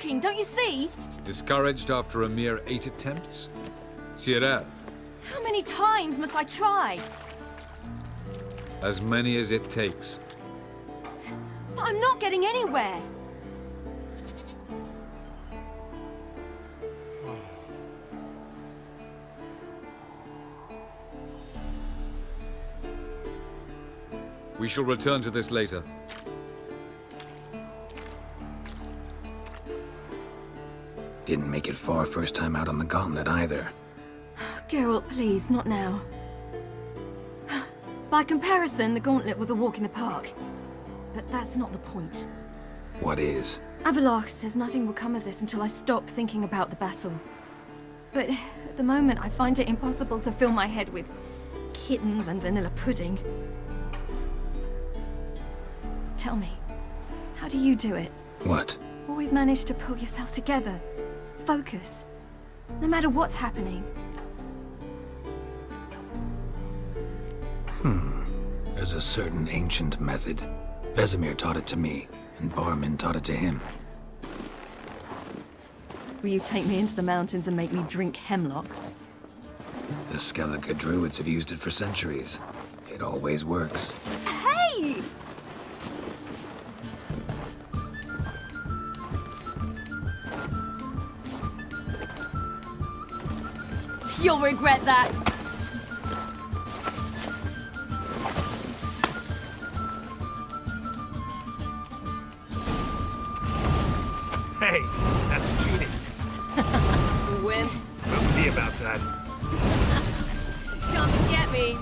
working, don't you see? Discouraged after a mere 8 attempts? Ciri, How many times must I try? as many as it takes. But I'm not getting anywhere. We shall return to this later. Didn't make it far first time out on the gauntlet either. Geralt, please, not now. By comparison, the gauntlet was a walk in the park. But that's not the point. What is? Avallac'h says nothing will come of this until I stop thinking about the battle. But at the moment, I find it impossible to fill my head with kittens and vanilla pudding. Tell me, how do you do it? What? Always manage to pull yourself together. Focus. No matter what's happening. There's a certain ancient method. Vesemir taught it to me, and Barman taught it to him. Will you take me into the mountains and make me drink hemlock? The Skellige druids have used it for centuries. It always works. Hey! You'll regret that. Hey, that's cheating. Wimp. We'll see about that. Come and get me.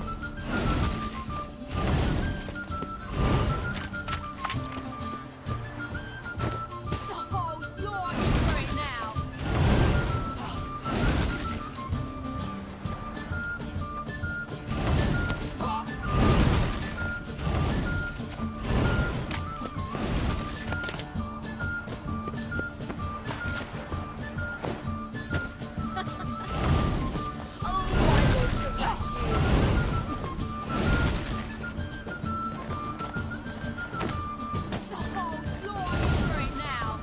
Oh, you're in for it now.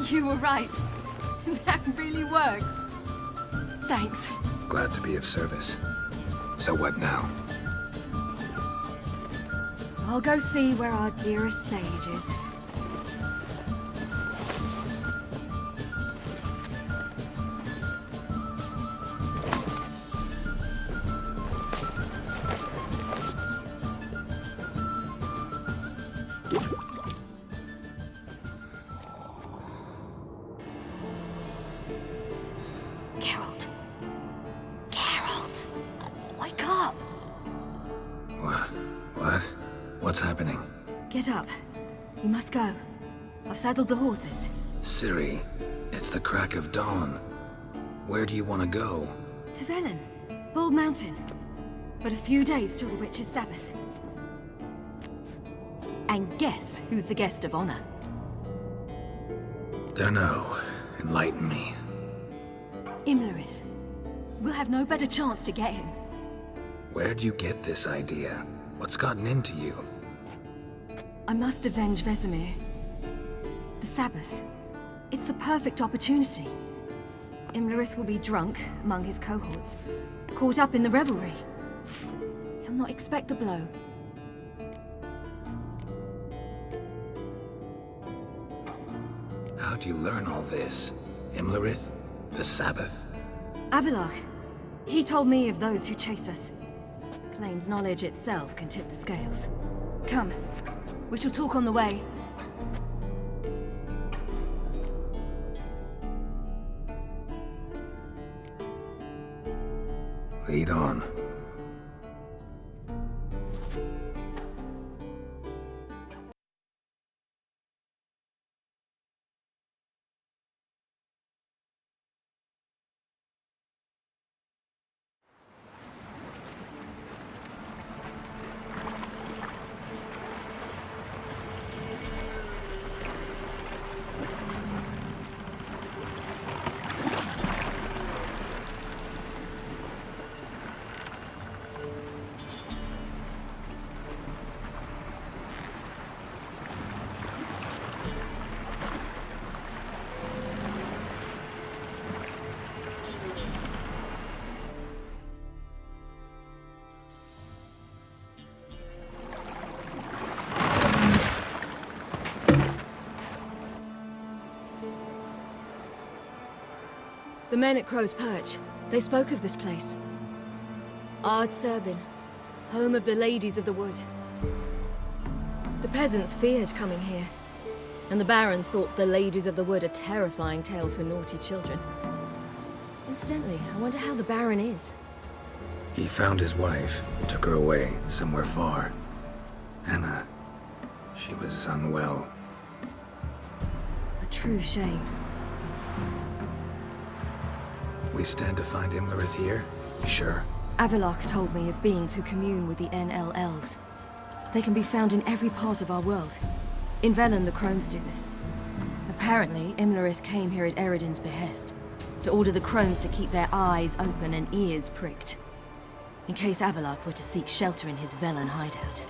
You were right. That really works. Thanks. Glad to be of service. So what now? I'll go see where our dearest sage is. Geralt. Geralt! Wake up! What? What's happening? Get up. We must go. I've saddled the horses. Ciri, it's the crack of dawn. Where do you want to go? To Velen. Bald Mountain. But a few days till the Witch's Sabbath. And guess who's the guest of honor? Dunno. Enlighten me. Imlerith. We'll have no better chance to get him. Where'd you get this idea? What's gotten into you? I must avenge Vesemir. The Sabbath. It's the perfect opportunity. Imlerith will be drunk among his cohorts, caught up in the revelry. He'll not expect the blow. did you learn all this? Imlerith? The Sabbath? Avalok. He told me of those who chase us. Claims knowledge itself can tip the scales. Come. We shall talk on the way. Lead on. The men at Crow's Perch, they spoke of this place. Ard Serbin, home of the Ladies of the Wood. The peasants feared coming here, and the Baron thought the Ladies of the Wood a terrifying tale for naughty children. Incidentally, I wonder how the Baron is. He found his wife, took her away, somewhere far. Anna, she was unwell. A true shame. We stand to find Imlerith here? You sure? Avalok told me of beings who commune with the NL elves. They can be found in every part of our world. In Velen, the crones do this. Apparently, Imlerith came here at Eredin's behest, to order the crones to keep their eyes open and ears pricked, in case Avalok were to seek shelter in his Velen hideout.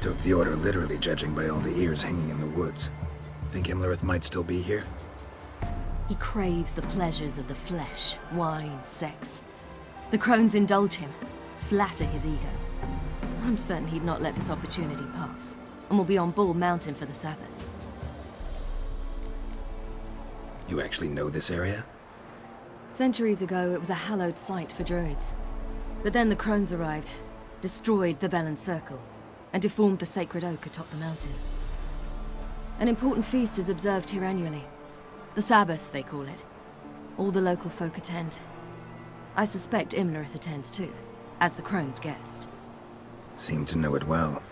Took the order literally, judging by all the ears hanging in the woods. Think Imlerith might still be here? He craves the pleasures of the flesh, wine, sex. The crones indulge him, flatter his ego. I'm certain he'd not let this opportunity pass, and will be on Bull Mountain for the Sabbath. You actually know this area? Centuries ago, it was a hallowed site for druids. But then the crones arrived, destroyed the Velen Circle, and deformed the sacred oak atop the mountain. An important feast is observed here annually. The Sabbath, they call it. All the local folk attend. I suspect Imlerith attends too, as the crone's guest. Seem to know it well.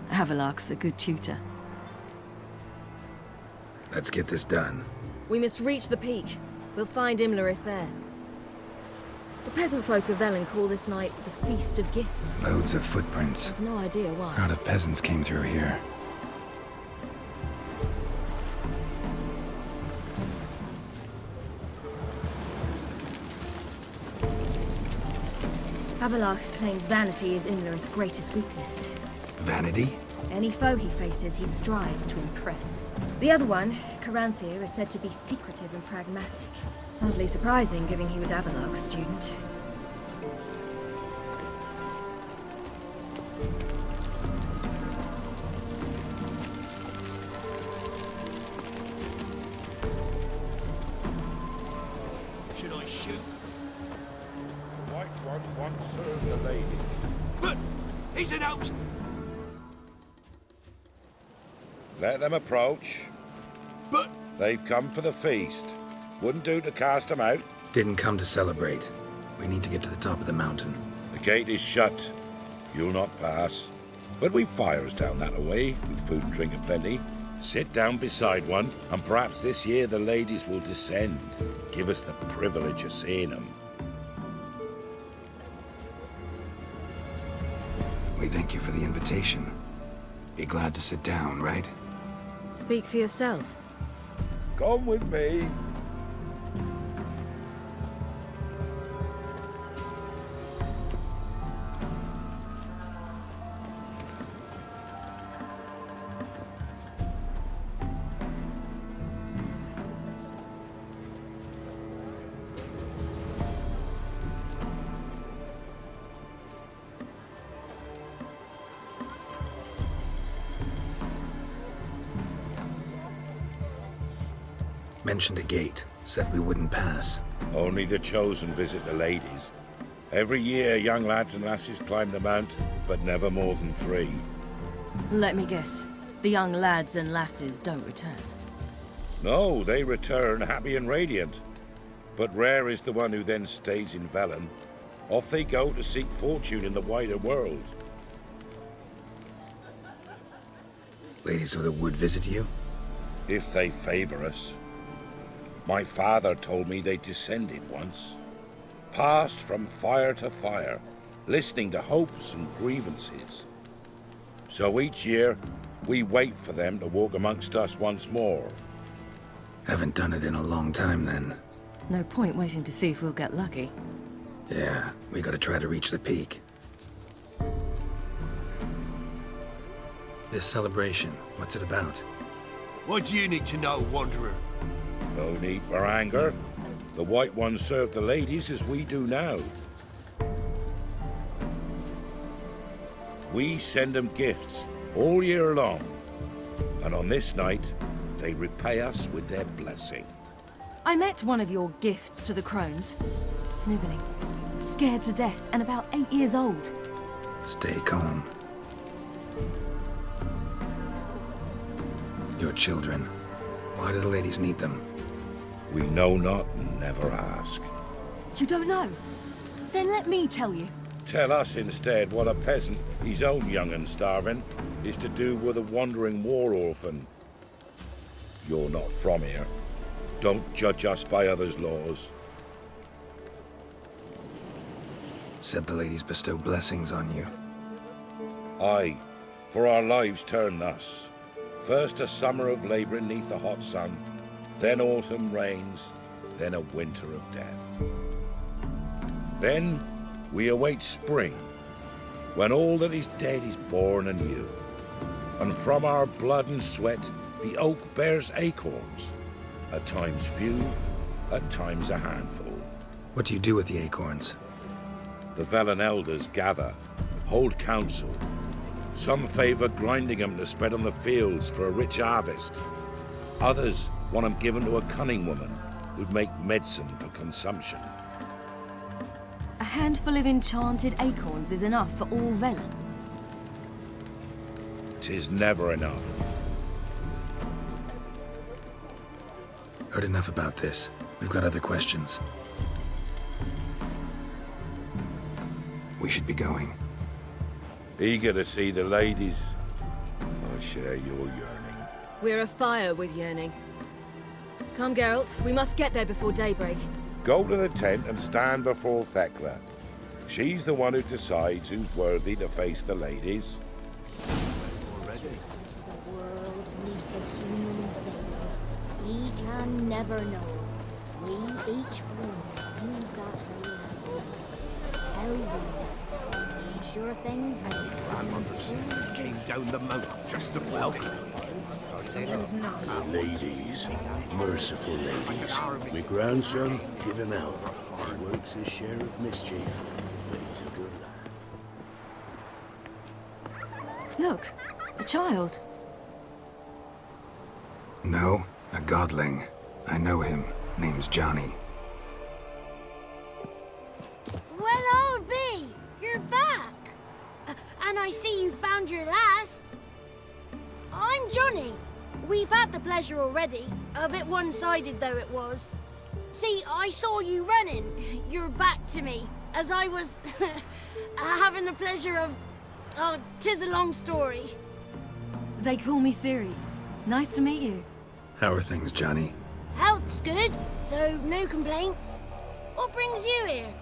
Avalok's a good tutor. Let's get this done. We must reach the peak. We'll find Imlerith there. The peasant folk of Velen call this night the Feast of Gifts. Loads of footprints. I've no idea why. Crowd of peasants came through here. Avalok claims vanity is Imlerith's greatest weakness. Vanity? Any foe he faces, he strives to impress. The other one, Caranthir, is said to be secretive and pragmatic. Hardly surprising, given he was Avalok's student. Should I shoot? White one once served the ladies. But he's an oak. Let them approach. But They've come for the feast. Wouldn't do to cast them out. Didn't come to celebrate. We need to get to the top of the mountain. The gate is shut. You'll not pass. But we've fires down that way, with food and drink aplenty. Sit down beside one, and perhaps this year the ladies will descend. Give us the privilege of seeing them. We thank you for the invitation. Be glad to sit down, right? Speak for yourself. Come with me. Mentioned a gate, said we wouldn't pass. Only the chosen visit the ladies. Every year, young lads and lasses climb the mount, but never more than 3. Let me guess. The young lads and lasses don't return. No, they return happy and radiant. But rare is the one who then stays in Velen. Off they go to seek fortune in the wider world. Ladies of the Wood visit you? If they favor us. My father told me they descended once. Passed from fire to fire, listening to hopes and grievances. So each year, we wait for them to walk amongst us once more. Haven't done it in a long time then. No point waiting to see if we'll get lucky. Yeah, we gotta try to reach the peak. This celebration, what's it about? What do you need to know, Wanderer? No need for anger. The White Ones serve the ladies as we do now. We send them gifts all year long. And on this night, they repay us with their blessing. I met one of your gifts to the crones. Snivelling. Scared to death and about 8 years old. Stay calm. Your children. Why do the ladies need them? We know not and never ask. You don't know? Then let me tell you. Tell us instead what a peasant, his own young and starving, is to do with a wandering war orphan. You're not from here. Don't judge us by others' laws. Said the ladies bestow blessings on you. Aye, for our lives turn thus. First a summer of labouring neath the hot sun, then autumn rains, then a winter of death. Then we await spring, when all that is dead is born anew. And from our blood and sweat the oak bears acorns, at times few, at times a handful. What do you do with the acorns? The Velen elders gather, hold council. Some favour grinding them to spread on the fields for a rich harvest. Others want them given to a cunning woman who'd make medicine for consumption. A handful of enchanted acorns is enough for all Velen. 'Tis never enough. Heard enough about this. We've got other questions. We should be going. Eager to see the ladies. I share your yearning. We're afire with yearning. Come, Geralt. We must get there before daybreak. Go to the tent and stand before Thekla. She's the one who decides who's worthy to face the ladies. The world neath the human veil. He can never know. We each one use that veil as we will. How we will. Sure things that it's grandmother Came down the mountain just to welcome. Ladies, merciful ladies. My grandson, give him out. He works his share of mischief, but he's a good lad. Look, a child. No, a godling. I know him. Name's Johnny. Well, old B, you're back. And I see you found your lass. I'm Johnny. We've had the pleasure already. A bit one-sided though it was. See, I saw you running. Your back to me. As I was having the pleasure of... Oh, 'tis a long story. They call me Ciri. Nice to meet you. How are things, Johnny? Health's good, so no complaints. What brings you here?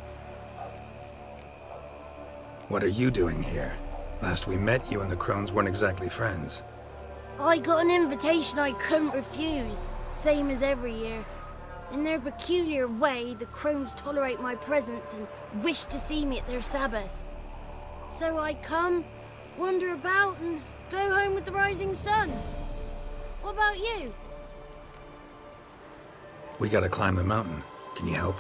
What are you doing here? Last we met, you and the crones weren't exactly friends. I got an invitation I couldn't refuse, same as every year. In their peculiar way, the crones tolerate my presence and wish to see me at their Sabbath. So I come, wander about, and go home with the rising sun. What about you? We gotta climb the mountain. Can you help?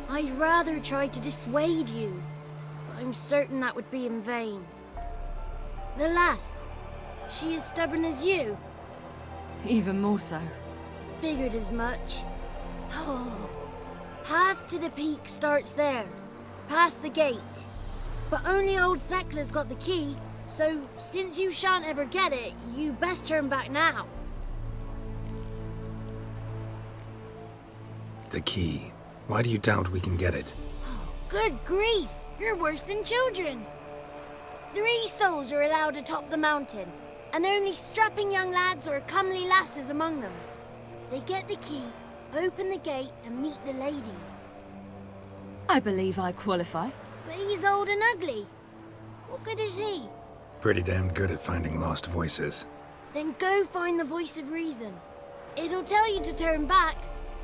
I'd rather try to dissuade you, but I'm certain that would be in vain. The lass, she as stubborn as you? Even more so. figured as much. Path to the peak starts there, past the gate. But only old Thekla's got the key, so since you shan't ever get it, you best turn back now. The key. Why do you doubt we can get it? Good grief, you're worse than children. 3 souls are allowed atop the mountain, and only strapping young lads or comely lasses among them. They get the key, open the gate, and meet the ladies. I believe I qualify. But he's old and ugly. What good is he? Pretty damn good at finding lost voices. Then go find the voice of reason. It'll tell you to turn back.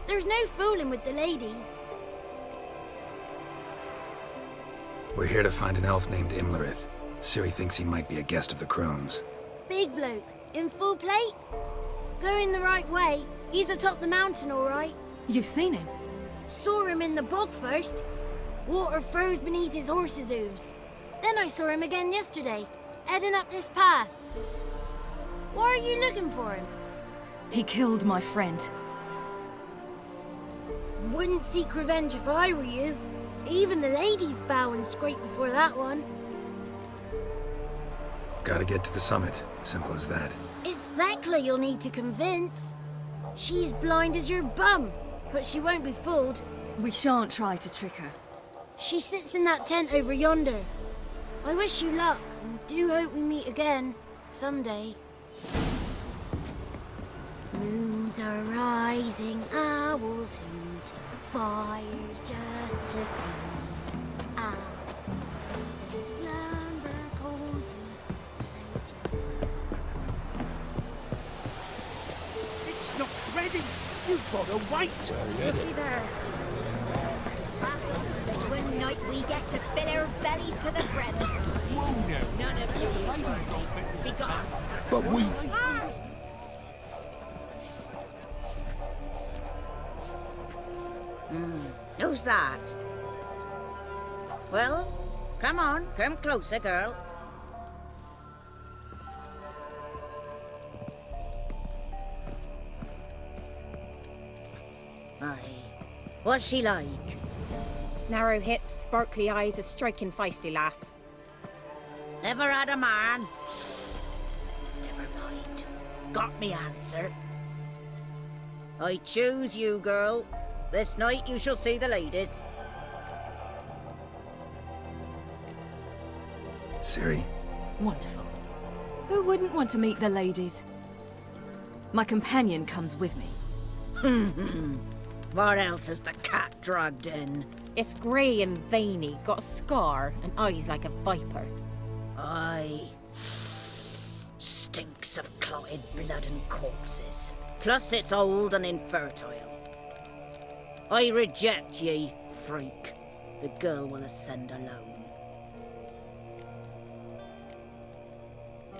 There's no fooling with the ladies. We're here to find an elf named Imlerith. Ciri thinks he might be a guest of the crones. Big bloke, in full plate? Going the right way. He's atop the mountain, all right. You've seen him? Saw him in the bog first. Water froze beneath his horse's hooves. Then I saw him again yesterday, heading up this path. Why are you looking for him? He killed my friend. Wouldn't seek revenge if I were you. Even the ladies bow and scrape before that one. Gotta get to the summit. Simple as that. It's Thekla you'll need to convince. She's blind as your bum, but she won't be fooled. We shan't try to trick her. She sits in that tent over yonder. I wish you luck, and do hope we meet again, someday. Moons are rising, owls hooting, fires just to clean out. And slumber cozy. It's not ready. You've got to wait. Either. One night we get to fill our bellies to the brim. Whoa now. None of you Ladies got better. be gone. But we... Who's that? Well, come on, come closer, girl. Aye. What's she like? Narrow hips, sparkly eyes, a striking feisty lass. Never had a man? Never mind. Got me answer. I choose you, girl. This night you shall see the ladies. Ciri? Wonderful. Who wouldn't want to meet the ladies? My companion comes with me. What else has the cat dragged in? It's grey and veiny, got a scar, and eyes like a viper. Aye. Stinks of clotted blood and corpses. Plus it's old and infertile. I reject ye, freak. The girl will ascend alone.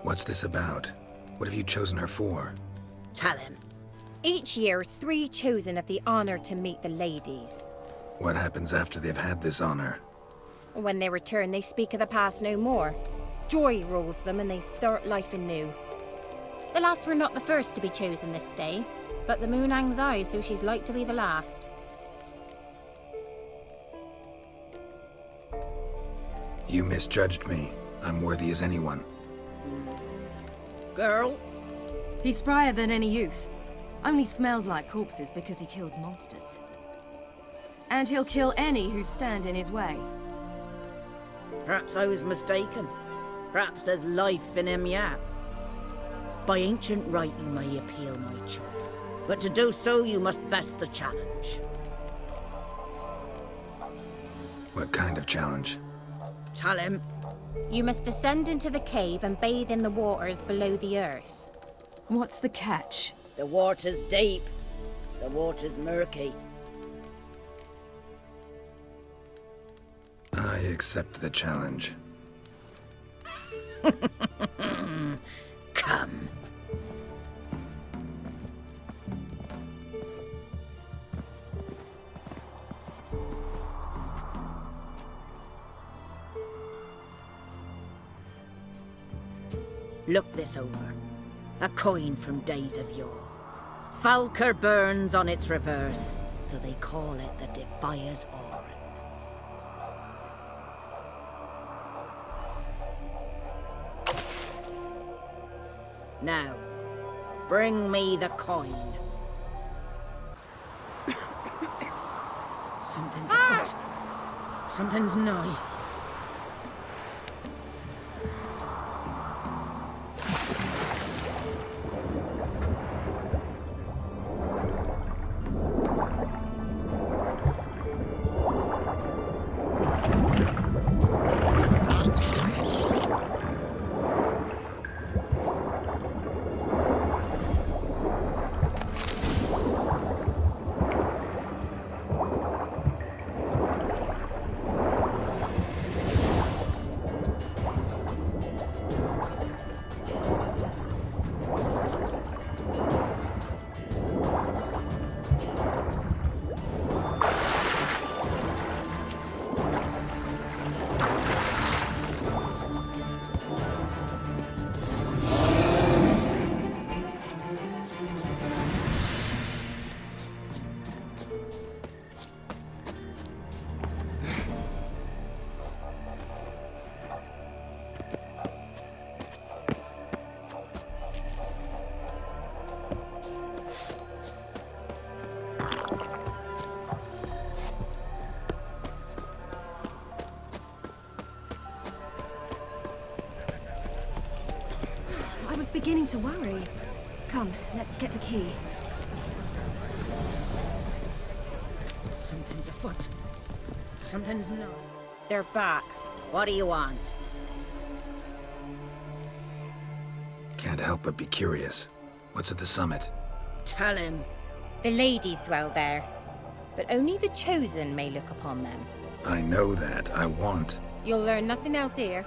What's this about? What have you chosen her for? Tell him. Each year, 3 chosen have the honour to meet the ladies. What happens after they've had this honor? When they return, they speak of the past no more. Joy rules them and they start life anew. The lass were not the first to be chosen this day, but the moon hangs high, so she's like to be the last. You misjudged me. I'm worthy as anyone. Girl, He's sprier than any youth. Only smells like corpses because he kills monsters. And he'll kill any who stand in his way. perhaps I was mistaken. Perhaps there's life in him yet. By ancient right you may appeal my choice, but to do so you must best the challenge. What kind of challenge? Tell him. You must descend into the cave and bathe in the waters below the earth. What's the catch? The water's deep. The water's murky. I accept the challenge. Come. Look this over. A coin from days of yore. Falker burns on its reverse, so they call it the Defier's Oran. Now, bring me the coin. Something's afoot. Something's nigh. I was beginning to worry. Come, let's get the key. Something's afoot. Something's not. They're back. What do you want? Can't help but be curious. What's at the summit? Tell him. The ladies dwell there, but only the chosen may look upon them. I know that. I want. You'll learn nothing else here.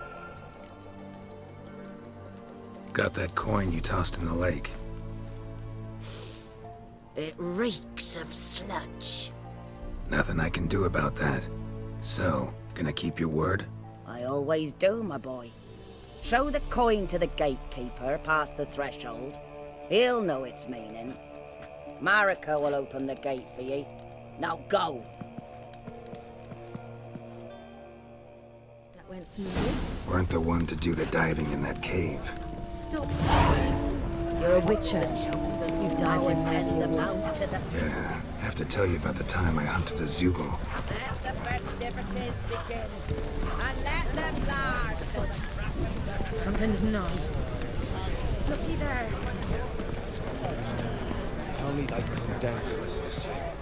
Got that coin you tossed in the lake. It reeks of sludge. Nothing I can do about that. So, gonna keep your word? I always do, my boy. Show the coin to the gatekeeper past the threshold. He'll know its meaning. Marika will open the gate for ye. Now go. That went smoothly. Weren't the one to do the diving in that cave. Stop. You're a witcher. You've dived in murky waters. Yeah, have to tell you about the time I hunted a Zugel. Let the festivities begin. And let them last. Something's nigh. Looky there. If only they could come down to us this year.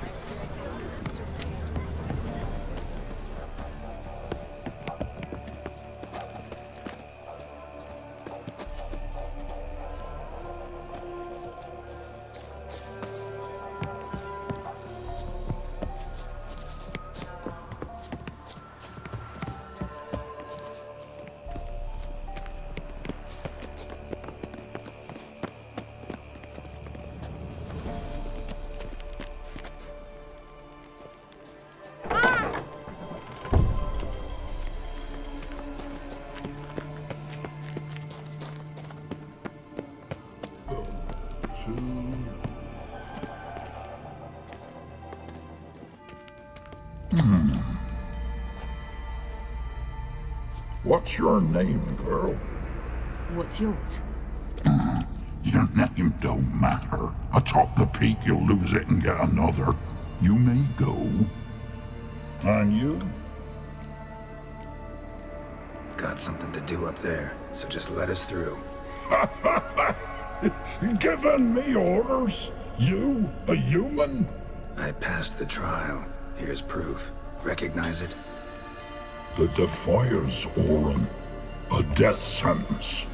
What's your name, girl? What's yours? Your name don't matter. Atop the peak, you'll lose it and get another. You may go. And you? Got something to do up there, so just let us through. Giving me orders? You, a human? I passed the trial. Here's proof. Recognize it? The Defier's Oran. A death sentence.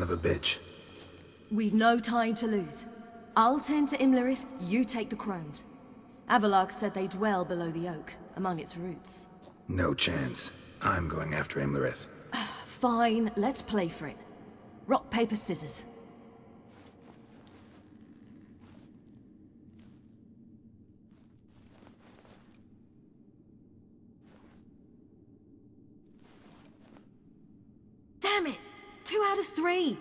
son of a bitch. We've no time to lose. I'll tend to Imlerith, you take the crones. Avalark said they dwell below the oak, among its roots. No chance. I'm going after Imlerith. Fine, let's play for it. Rock, paper, scissors. Damn it! 2 out of 3!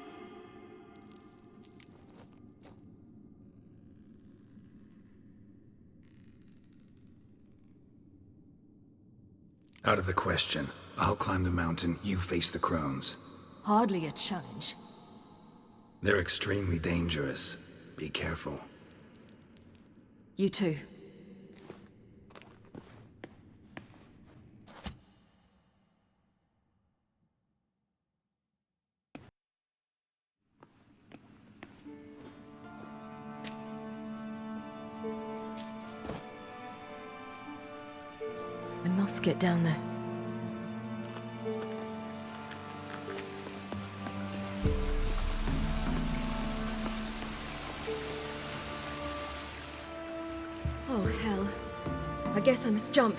Out of the question. I'll climb the mountain, you face the crones. Hardly a challenge. They're extremely dangerous. Be careful. You too. I must get down there. Oh, hell. I guess I must jump.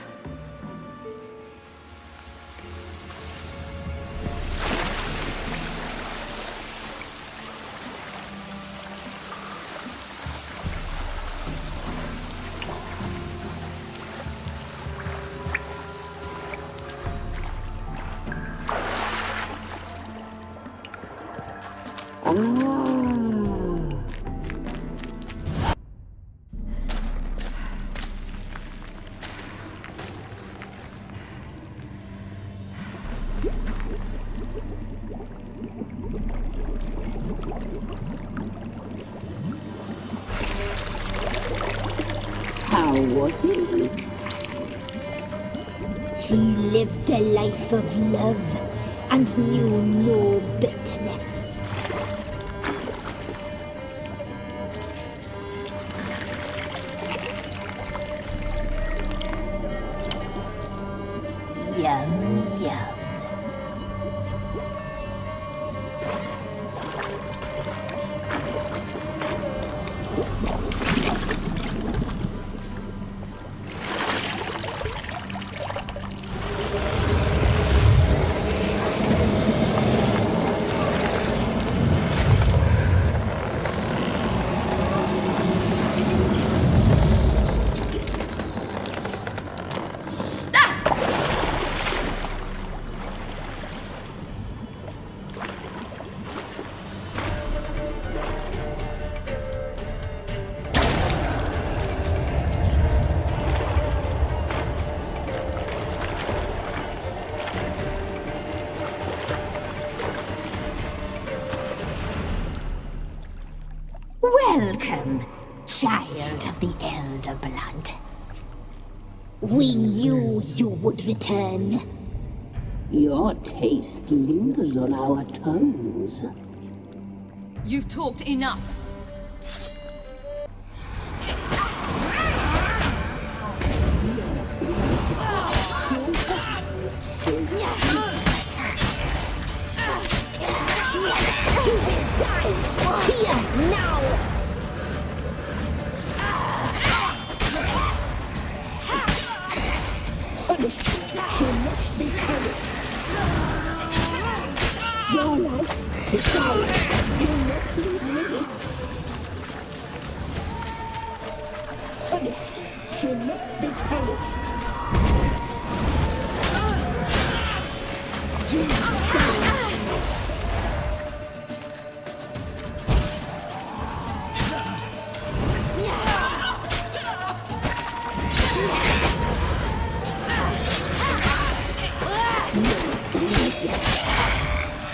How was he? He lived a life of love and knew no bitterness. Yum, yum. Welcome, child of the Elder Blood. We knew you would return. Your taste lingers on our tongues. You've talked enough. Your life is ours. You must live it. Punished. She must be punished. You die tonight.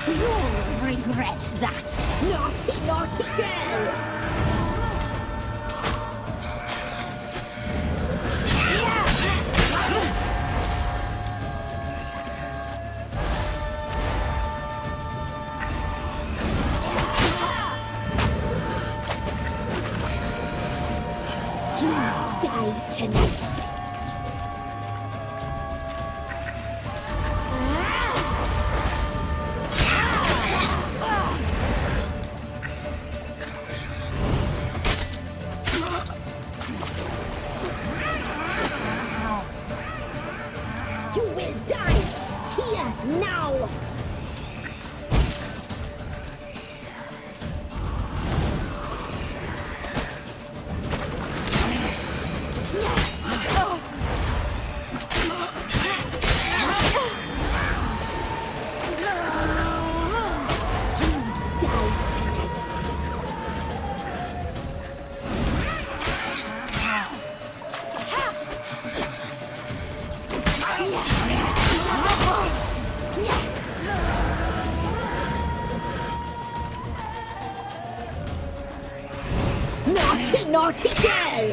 You'll regret that, naughty, naughty girl! You die tonight. Naughty, naughty girl!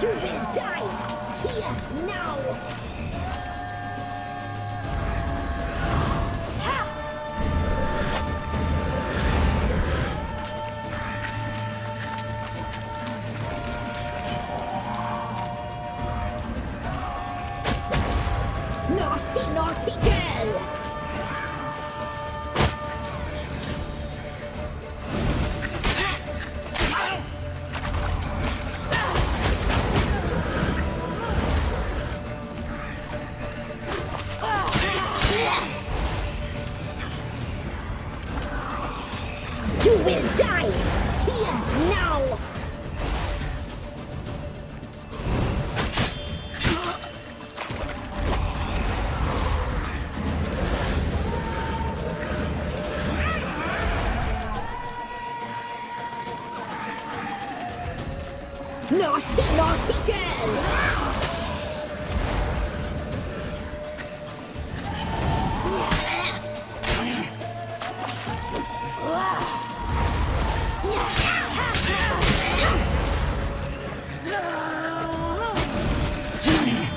You will die here now! Naughty, naughty girl! You will die here now! Naughty, naughty girl!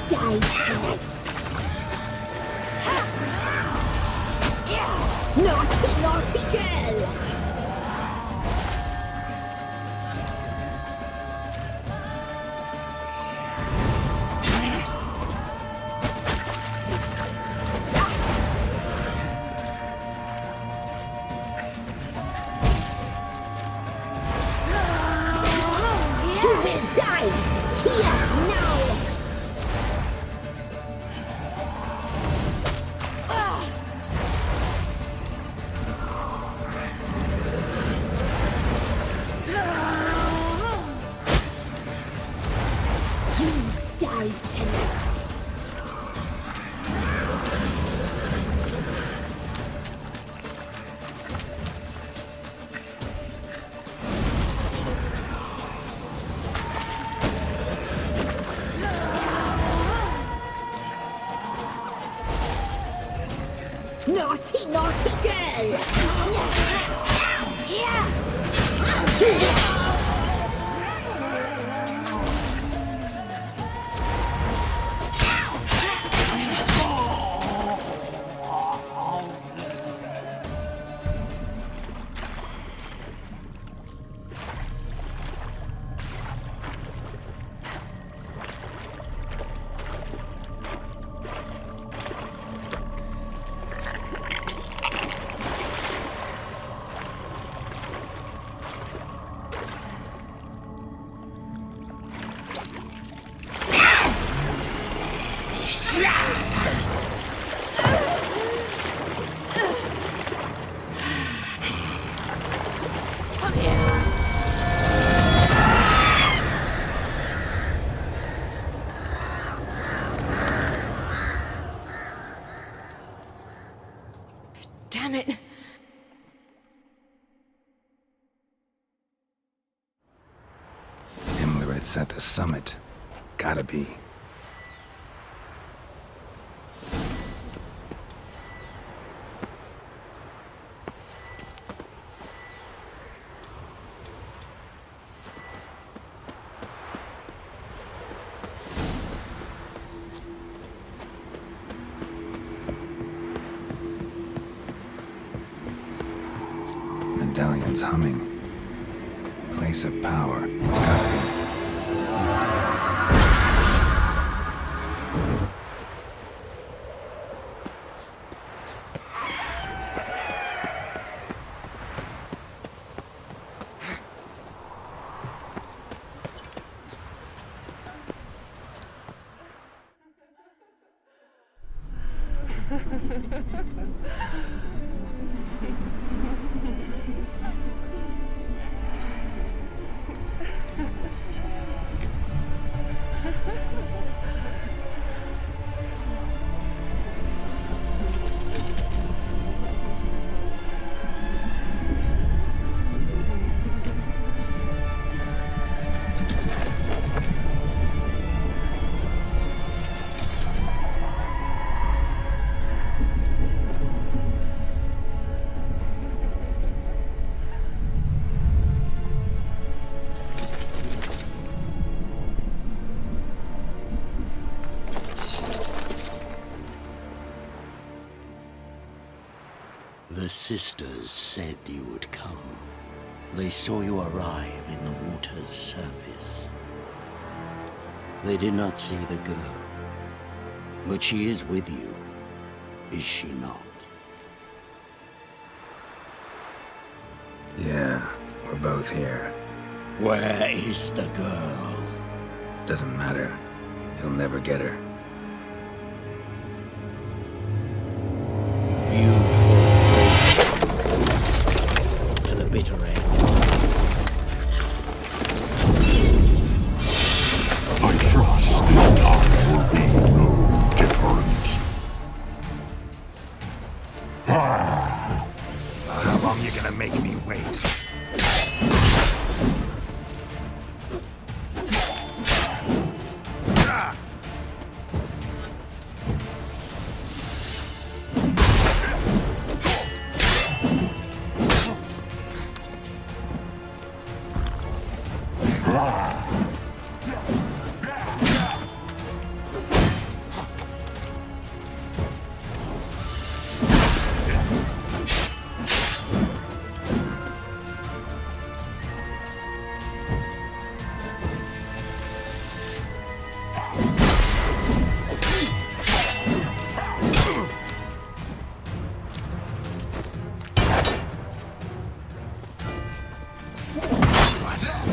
Die tonight! Naughty, naughty girl! You will die here now! You die tonight! Naughty, naughty girl! Damn it! Imlerith's at the summit. Gotta be. Medallion's humming. Place of power. It's gotta be. The sisters said you would come. They saw you arrive in the water's surface. They did not see the girl. But she is with you, is she not? Yeah, we're both here. Where is the girl? Doesn't matter. He'll never get her. You fall to the bitter end. I trust this time will be no different. How long you gonna make me wait?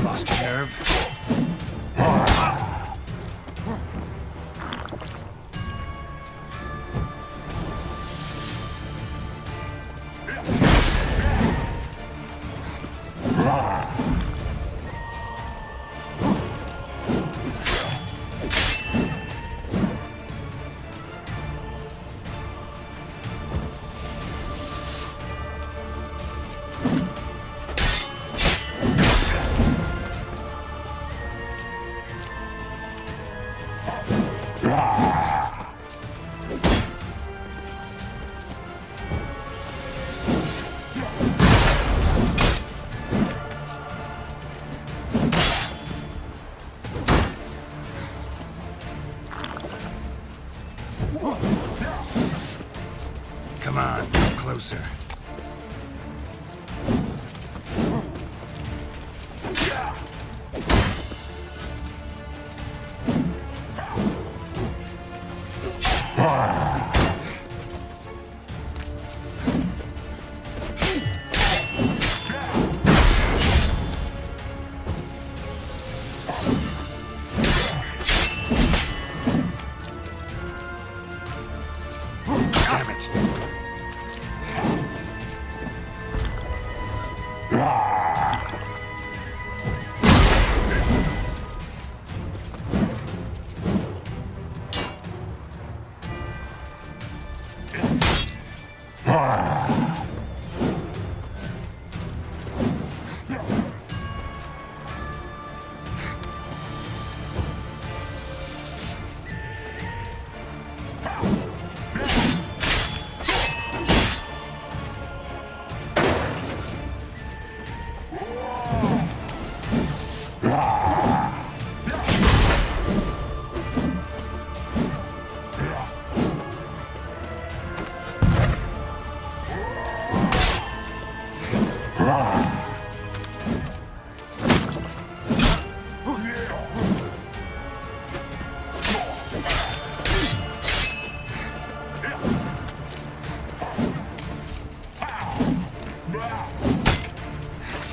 Lost your nerve? Come on, closer. Damn it.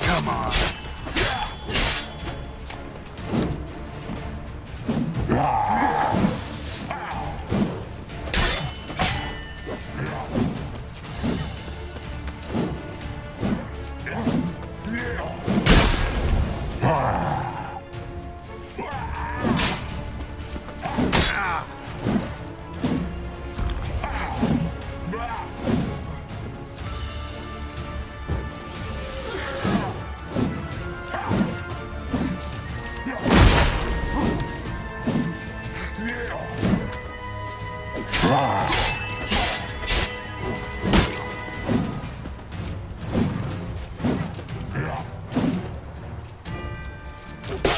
Come on.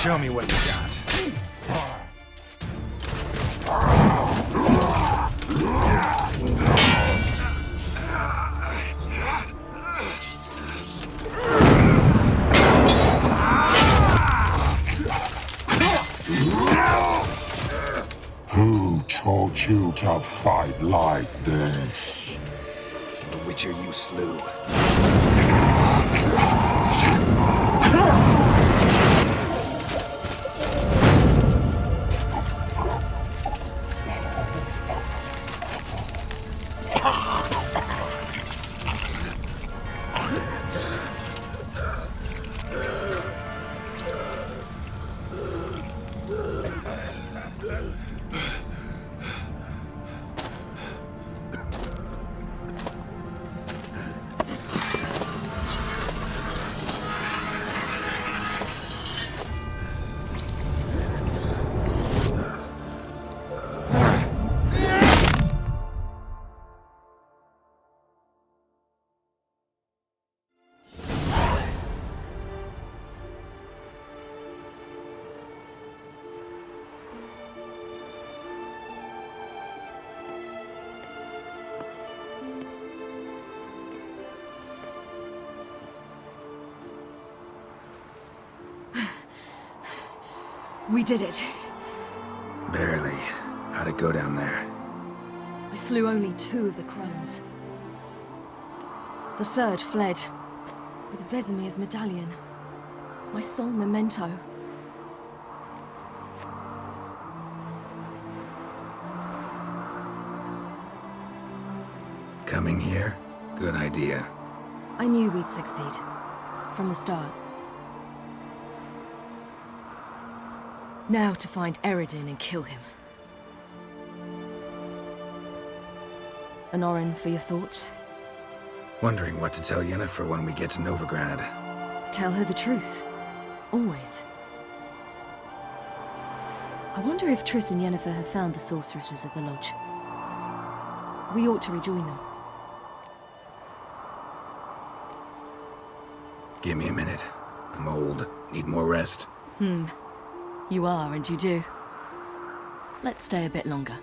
Show me what you got. a fight like this. The Witcher you slew. We did it. Barely. How'd it go down there? I slew only 2 of the crones. The third fled, with Vesemir's medallion. My sole memento. Coming here? Good idea. I knew we'd succeed. From the start. Now to find Eredin and kill him. Honorin, for your thoughts? Wondering what to tell Yennefer when we get to Novigrad. Tell her the truth. Always. I wonder if Triss and Yennefer have found the sorceresses at the lodge. We ought to rejoin them. Give me a minute. I'm old. Need more rest. You are, and you do. Let's stay a bit longer.